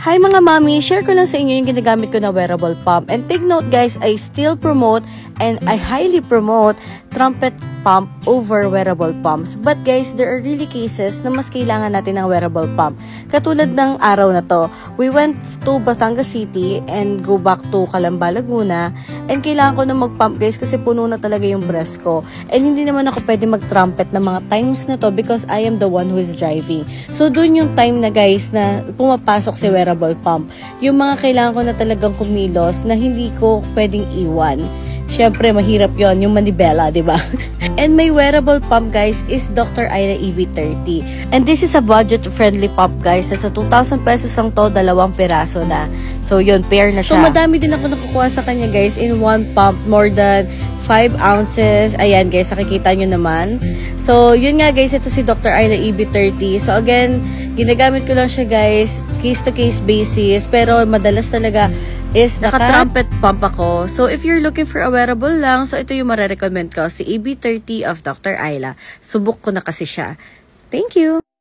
Hi mga mami, share ko lang sa inyo yung ginagamit ko na wearable pump. And take note guys, I still promote and I highly promote trumpet pump over wearable pumps. But guys, there are really cases na mas kailangan natin ng wearable pump. Katulad ng araw na to, we went to Batangas City and go back to Calamba, Laguna. And kailangan ko na mag-pump guys kasi puno na talaga yung breast ko. And hindi naman ako pwede mag-trumpet na mga times na to because I am the one who is driving. So dun yung time na guys na pumapasok si wearable pump. Yung mga kailangan ko na talagang kumilos na hindi ko pwedeng iwan. Syempre, mahirap yon yung manibela, di ba? And my wearable pump, guys, is Dr. Ayla EB30. And this is a budget-friendly pump, guys. Nasa 2,000 pesos lang to, 2 piraso na. So, yun, pair na siya. So, madami din ako nakukuha sa kanya, guys, in one pump, more than 5 ounces. Ayan, guys, nakikita nyo naman. So, yun nga, guys, ito si Dr. Ayla EB30. So, again, ginagamit ko lang siya, guys, case-to-case basis. Pero, madalas talaga is naka-trumpet pump ako. So, if you're looking for a wearable lang, so ito yung marirecommend ko, si EB30 of Dr. Ayla. Subok ko na kasi siya. Thank you!